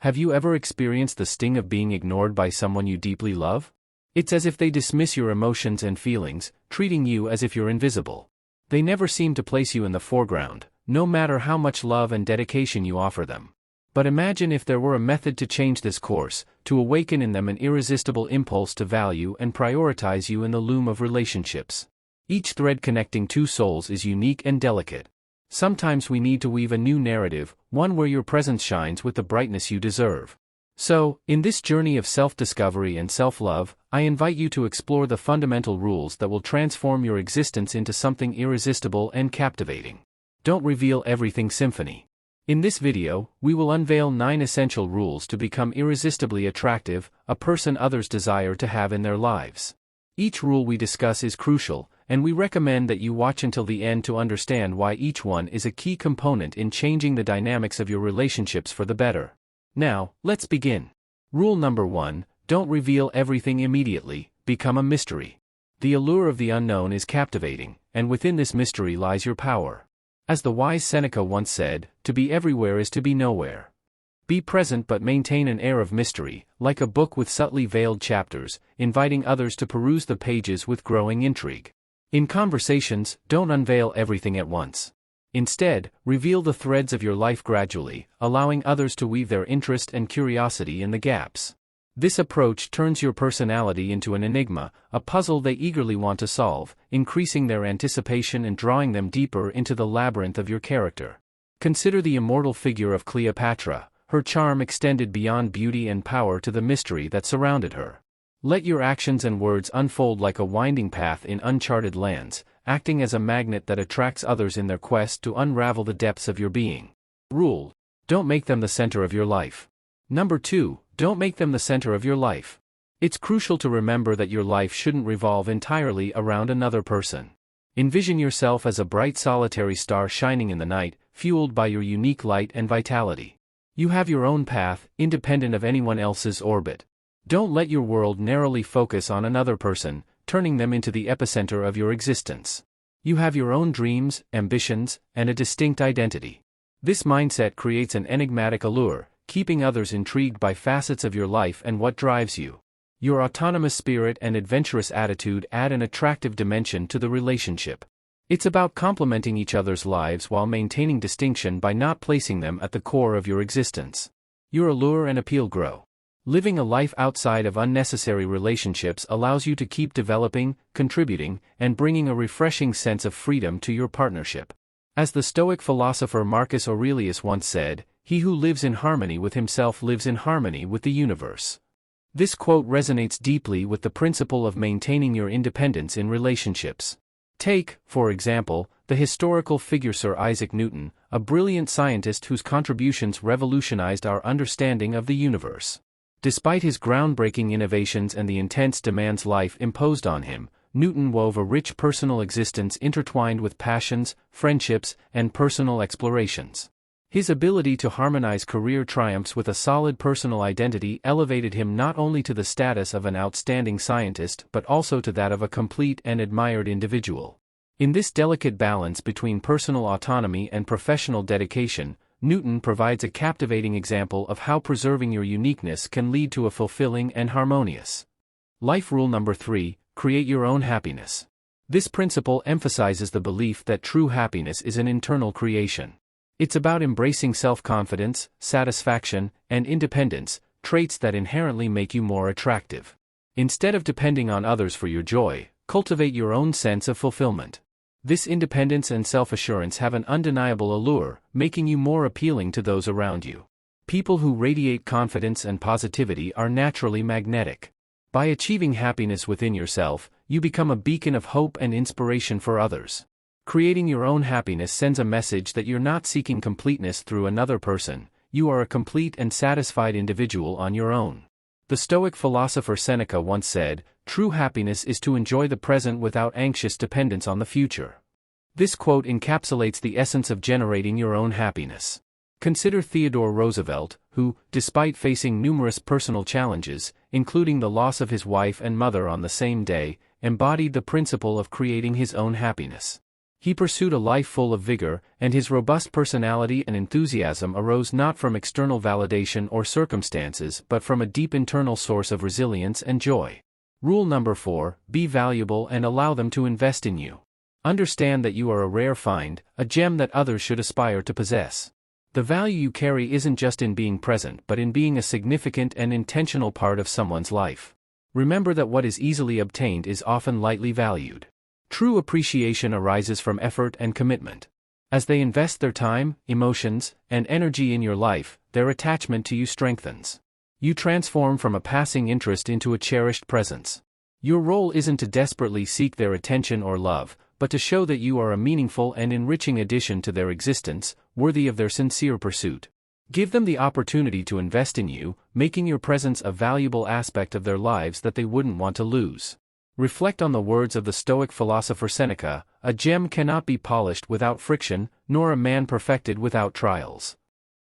Have you ever experienced the sting of being ignored by someone you deeply love? It's as if they dismiss your emotions and feelings, treating you as if you're invisible. They never seem to place you in the foreground, no matter how much love and dedication you offer them. But imagine if there were a method to change this course, to awaken in them an irresistible impulse to value and prioritize you in the loom of relationships. Each thread connecting two souls is unique and delicate. Sometimes we need to weave a new narrative, one where your presence shines with the brightness you deserve. So, in this journey of self-discovery and self-love, I invite you to explore the fundamental rules that will transform your existence into something irresistible and captivating. Don't reveal everything symphony. In this video, we will unveil 9 essential rules to become irresistibly attractive, a person others desire to have in their lives. Each rule we discuss is crucial, and we recommend that you watch until the end to understand why each one is a key component in changing the dynamics of your relationships for the better. Now, let's begin. Rule number 1, don't reveal everything immediately, become a mystery. The allure of the unknown is captivating, and within this mystery lies your power. As the wise Seneca once said, to be everywhere is to be nowhere. Be present but maintain an air of mystery, like a book with subtly veiled chapters, inviting others to peruse the pages with growing intrigue. In conversations, don't unveil everything at once. Instead, reveal the threads of your life gradually, allowing others to weave their interest and curiosity in the gaps. This approach turns your personality into an enigma, a puzzle they eagerly want to solve, increasing their anticipation and drawing them deeper into the labyrinth of your character. Consider the immortal figure of Cleopatra. Her charm extended beyond beauty and power to the mystery that surrounded her. Let your actions and words unfold like a winding path in uncharted lands, acting as a magnet that attracts others in their quest to unravel the depths of your being. Rule: don't make them the center of your life. Number 2, don't make them the center of your life. It's crucial to remember that your life shouldn't revolve entirely around another person. Envision yourself as a bright solitary star shining in the night, fueled by your unique light and vitality. You have your own path, independent of anyone else's orbit. Don't let your world narrowly focus on another person, turning them into the epicenter of your existence. You have your own dreams, ambitions, and a distinct identity. This mindset creates an enigmatic allure, keeping others intrigued by facets of your life and what drives you. Your autonomous spirit and adventurous attitude add an attractive dimension to the relationship. It's about complementing each other's lives while maintaining distinction by not placing them at the core of your existence. Your allure and appeal grow. Living a life outside of unnecessary relationships allows you to keep developing, contributing, and bringing a refreshing sense of freedom to your partnership. As the Stoic philosopher Marcus Aurelius once said, "He who lives in harmony with himself lives in harmony with the universe." This quote resonates deeply with the principle of maintaining your independence in relationships. Take, for example, the historical figure Sir Isaac Newton, a brilliant scientist whose contributions revolutionized our understanding of the universe. Despite his groundbreaking innovations and the intense demands life imposed on him, Newton wove a rich personal existence intertwined with passions, friendships, and personal explorations. His ability to harmonize career triumphs with a solid personal identity elevated him not only to the status of an outstanding scientist but also to that of a complete and admired individual. In this delicate balance between personal autonomy and professional dedication, Newton provides a captivating example of how preserving your uniqueness can lead to a fulfilling and harmonious life. Rule number 3, create your own happiness. This principle emphasizes the belief that true happiness is an internal creation. It's about embracing self-confidence, satisfaction, and independence, traits that inherently make you more attractive. Instead of depending on others for your joy, cultivate your own sense of fulfillment. This independence and self-assurance have an undeniable allure, making you more appealing to those around you. People who radiate confidence and positivity are naturally magnetic. By achieving happiness within yourself, you become a beacon of hope and inspiration for others. Creating your own happiness sends a message that you're not seeking completeness through another person, you are a complete and satisfied individual on your own. The Stoic philosopher Seneca once said, "True happiness is to enjoy the present without anxious dependence on the future." This quote encapsulates the essence of generating your own happiness. Consider Theodore Roosevelt, who, despite facing numerous personal challenges, including the loss of his wife and mother on the same day, embodied the principle of creating his own happiness. He pursued a life full of vigor, and his robust personality and enthusiasm arose not from external validation or circumstances but from a deep internal source of resilience and joy. Rule number 4: be valuable and allow them to invest in you. Understand that you are a rare find, a gem that others should aspire to possess. The value you carry isn't just in being present but in being a significant and intentional part of someone's life. Remember that what is easily obtained is often lightly valued. True appreciation arises from effort and commitment. As they invest their time, emotions, and energy in your life, their attachment to you strengthens. You transform from a passing interest into a cherished presence. Your role isn't to desperately seek their attention or love, but to show that you are a meaningful and enriching addition to their existence, worthy of their sincere pursuit. Give them the opportunity to invest in you, making your presence a valuable aspect of their lives that they wouldn't want to lose. Reflect on the words of the Stoic philosopher Seneca: "A gem cannot be polished without friction, nor a man perfected without trials."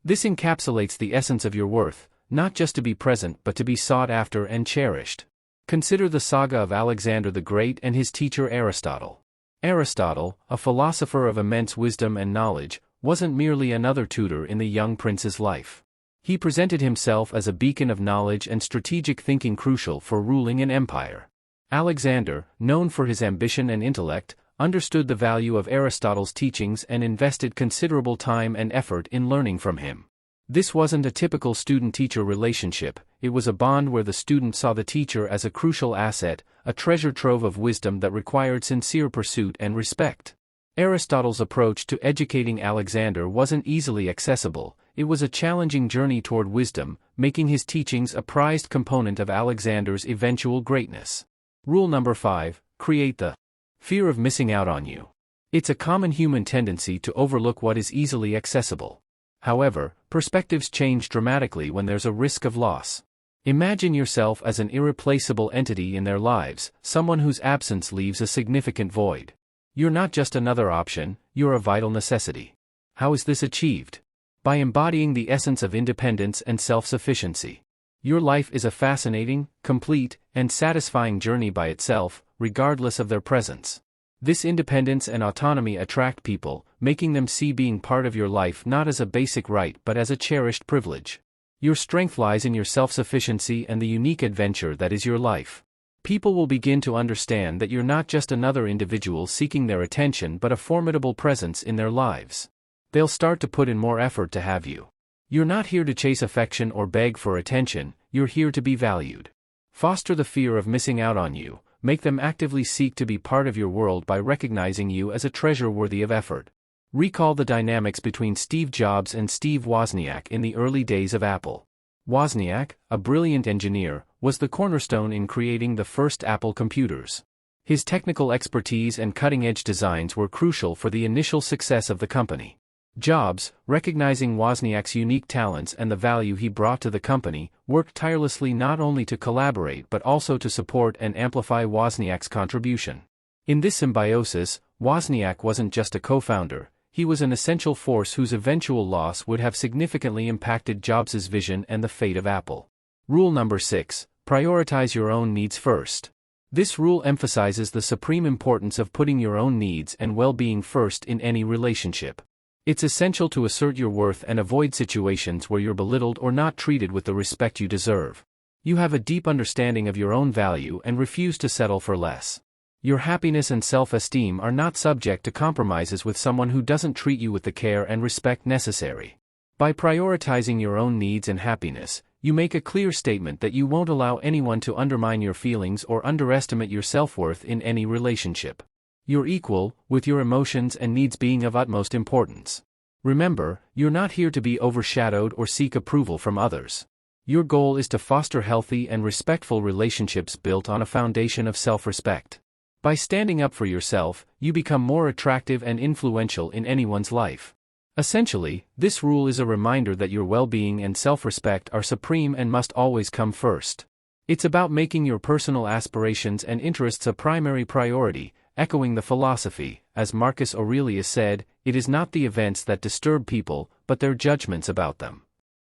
This encapsulates the essence of your worth, not just to be present but to be sought after and cherished. Consider the saga of Alexander the Great and his teacher Aristotle. Aristotle, a philosopher of immense wisdom and knowledge, wasn't merely another tutor in the young prince's life. He presented himself as a beacon of knowledge and strategic thinking crucial for ruling an empire. Alexander, known for his ambition and intellect, understood the value of Aristotle's teachings and invested considerable time and effort in learning from him. This wasn't a typical student-teacher relationship, it was a bond where the student saw the teacher as a crucial asset, a treasure trove of wisdom that required sincere pursuit and respect. Aristotle's approach to educating Alexander wasn't easily accessible, it was a challenging journey toward wisdom, making his teachings a prized component of Alexander's eventual greatness. Rule number 5: create the fear of missing out on you. It's a common human tendency to overlook what is easily accessible. However, perspectives change dramatically when there's a risk of loss. Imagine yourself as an irreplaceable entity in their lives, someone whose absence leaves a significant void. You're not just another option, you're a vital necessity. How is this achieved? By embodying the essence of independence and self-sufficiency. Your life is a fascinating, complete, and satisfying journey by itself, regardless of their presence. This independence and autonomy attract people, making them see being part of your life not as a basic right but as a cherished privilege. Your strength lies in your self-sufficiency and the unique adventure that is your life. People will begin to understand that you're not just another individual seeking their attention but a formidable presence in their lives. They'll start to put in more effort to have you. You're not here to chase affection or beg for attention, you're here to be valued. Foster the fear of missing out on you, make them actively seek to be part of your world by recognizing you as a treasure worthy of effort. Recall the dynamics between Steve Jobs and Steve Wozniak in the early days of Apple. Wozniak, a brilliant engineer, was the cornerstone in creating the first Apple computers. His technical expertise and cutting-edge designs were crucial for the initial success of the company. Jobs, recognizing Wozniak's unique talents and the value he brought to the company, worked tirelessly not only to collaborate but also to support and amplify Wozniak's contribution. In this symbiosis, Wozniak wasn't just a co-founder, he was an essential force whose eventual loss would have significantly impacted Jobs' vision and the fate of Apple. Rule number 6: prioritize your own needs first. This rule emphasizes the supreme importance of putting your own needs and well-being first in any relationship. It's essential to assert your worth and avoid situations where you're belittled or not treated with the respect you deserve. You have a deep understanding of your own value and refuse to settle for less. Your happiness and self-esteem are not subject to compromises with someone who doesn't treat you with the care and respect necessary. By prioritizing your own needs and happiness, you make a clear statement that you won't allow anyone to undermine your feelings or underestimate your self-worth in any relationship. You're equal, with your emotions and needs being of utmost importance. Remember, you're not here to be overshadowed or seek approval from others. Your goal is to foster healthy and respectful relationships built on a foundation of self-respect. By standing up for yourself, you become more attractive and influential in anyone's life. Essentially, this rule is a reminder that your well-being and self-respect are supreme and must always come first. It's about making your personal aspirations and interests a primary priority, echoing the philosophy, as Marcus Aurelius said, "It is not the events that disturb people, but their judgments about them."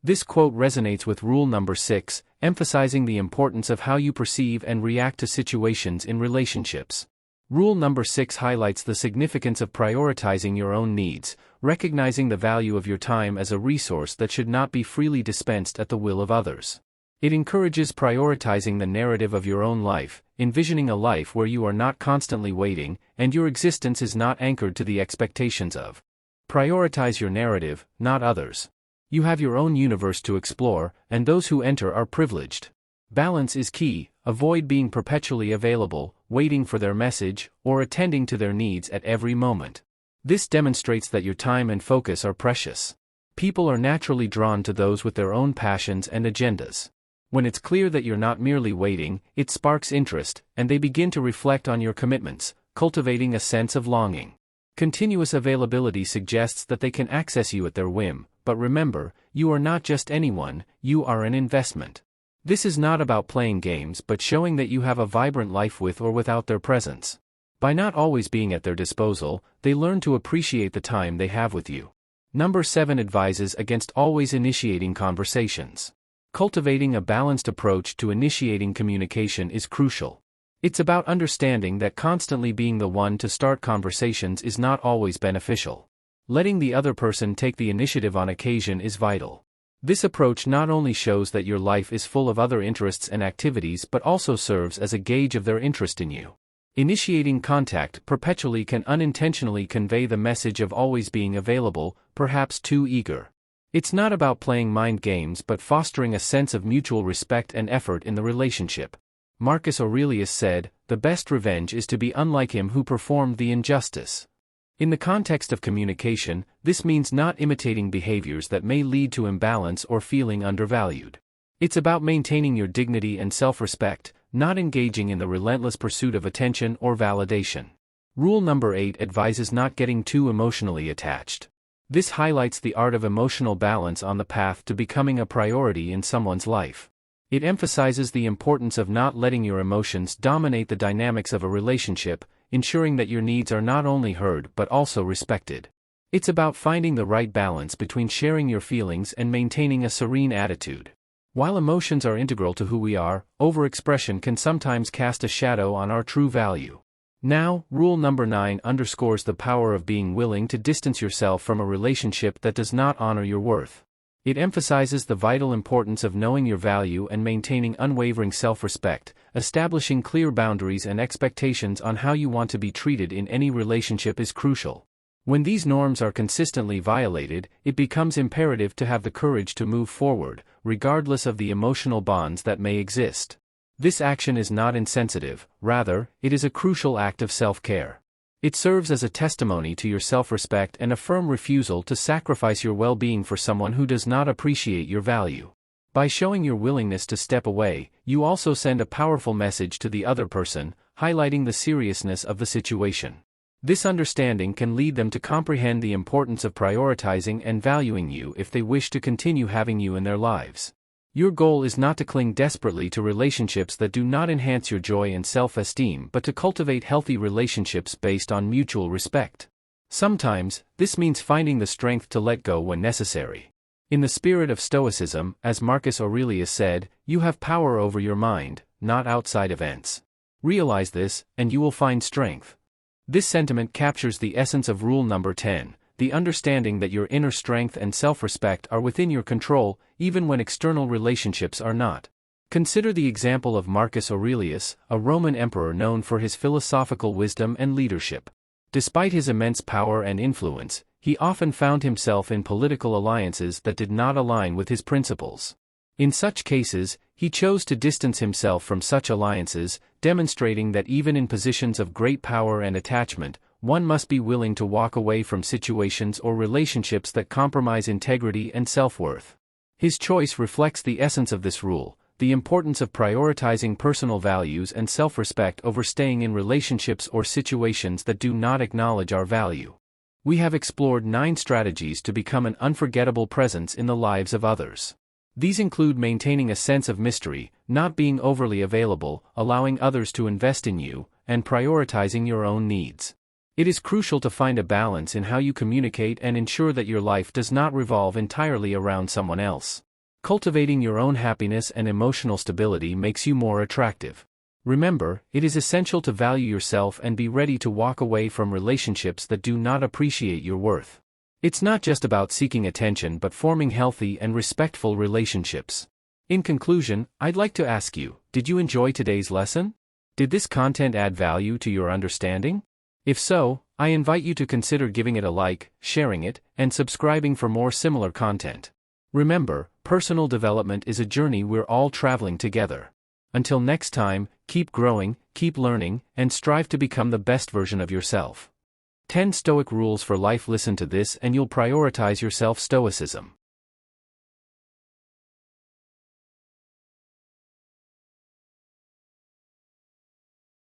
This quote resonates with rule number 6, emphasizing the importance of how you perceive and react to situations in relationships. Rule number 6 highlights the significance of prioritizing your own needs, recognizing the value of your time as a resource that should not be freely dispensed at the will of others. It encourages prioritizing the narrative of your own life, envisioning a life where you are not constantly waiting, and your existence is not anchored to the expectations of. Prioritize your narrative, not others. You have your own universe to explore, and those who enter are privileged. Balance is key. Avoid being perpetually available, waiting for their message, or attending to their needs at every moment. This demonstrates that your time and focus are precious. People are naturally drawn to those with their own passions and agendas. When it's clear that you're not merely waiting, it sparks interest, and they begin to reflect on your commitments, cultivating a sense of longing. Continuous availability suggests that they can access you at their whim, but remember, you are not just anyone, you are an investment. This is not about playing games but showing that you have a vibrant life with or without their presence. By not always being at their disposal, they learn to appreciate the time they have with you. Number 7 advises against always initiating conversations. Cultivating a balanced approach to initiating communication is crucial. It's about understanding that constantly being the one to start conversations is not always beneficial. Letting the other person take the initiative on occasion is vital. This approach not only shows that your life is full of other interests and activities but also serves as a gauge of their interest in you. Initiating contact perpetually can unintentionally convey the message of always being available, perhaps too eager. It's not about playing mind games but fostering a sense of mutual respect and effort in the relationship. Marcus Aurelius said, "The best revenge is to be unlike him who performed the injustice." In the context of communication, this means not imitating behaviors that may lead to imbalance or feeling undervalued. It's about maintaining your dignity and self-respect, not engaging in the relentless pursuit of attention or validation. Rule number 8 advises not getting too emotionally attached. This highlights the art of emotional balance on the path to becoming a priority in someone's life. It emphasizes the importance of not letting your emotions dominate the dynamics of a relationship, ensuring that your needs are not only heard but also respected. It's about finding the right balance between sharing your feelings and maintaining a serene attitude. While emotions are integral to who we are, overexpression can sometimes cast a shadow on our true value. Now, rule number 9 underscores the power of being willing to distance yourself from a relationship that does not honor your worth. It emphasizes the vital importance of knowing your value and maintaining unwavering self-respect, establishing clear boundaries and expectations on how you want to be treated in any relationship is crucial. When these norms are consistently violated, it becomes imperative to have the courage to move forward, regardless of the emotional bonds that may exist. This action is not insensitive, rather, it is a crucial act of self-care. It serves as a testimony to your self-respect and a firm refusal to sacrifice your well-being for someone who does not appreciate your value. By showing your willingness to step away, you also send a powerful message to the other person, highlighting the seriousness of the situation. This understanding can lead them to comprehend the importance of prioritizing and valuing you if they wish to continue having you in their lives. Your goal is not to cling desperately to relationships that do not enhance your joy and self-esteem but to cultivate healthy relationships based on mutual respect. Sometimes, this means finding the strength to let go when necessary. In the spirit of Stoicism, as Marcus Aurelius said, you have power over your mind, not outside events. Realize this, and you will find strength. This sentiment captures the essence of rule number 10. The understanding that your inner strength and self-respect are within your control, even when external relationships are not. Consider the example of Marcus Aurelius, a Roman emperor known for his philosophical wisdom and leadership. Despite his immense power and influence, he often found himself in political alliances that did not align with his principles. In such cases, he chose to distance himself from such alliances, demonstrating that even in positions of great power and attachment, one must be willing to walk away from situations or relationships that compromise integrity and self-worth. His choice reflects the essence of this rule, the importance of prioritizing personal values and self-respect over staying in relationships or situations that do not acknowledge our value. We have explored 9 strategies to become an unforgettable presence in the lives of others. These include maintaining a sense of mystery, not being overly available, allowing others to invest in you, and prioritizing your own needs. It is crucial to find a balance in how you communicate and ensure that your life does not revolve entirely around someone else. Cultivating your own happiness and emotional stability makes you more attractive. Remember, it is essential to value yourself and be ready to walk away from relationships that do not appreciate your worth. It's not just about seeking attention but forming healthy and respectful relationships. In conclusion, I'd like to ask you, did you enjoy today's lesson? Did this content add value to your understanding? If so, I invite you to consider giving it a like, sharing it, and subscribing for more similar content. Remember, personal development is a journey we're all traveling together. Until next time, keep growing, keep learning, and strive to become the best version of yourself. 10 Stoic Rules for Life. Listen to this and you'll prioritize your self-stoicism.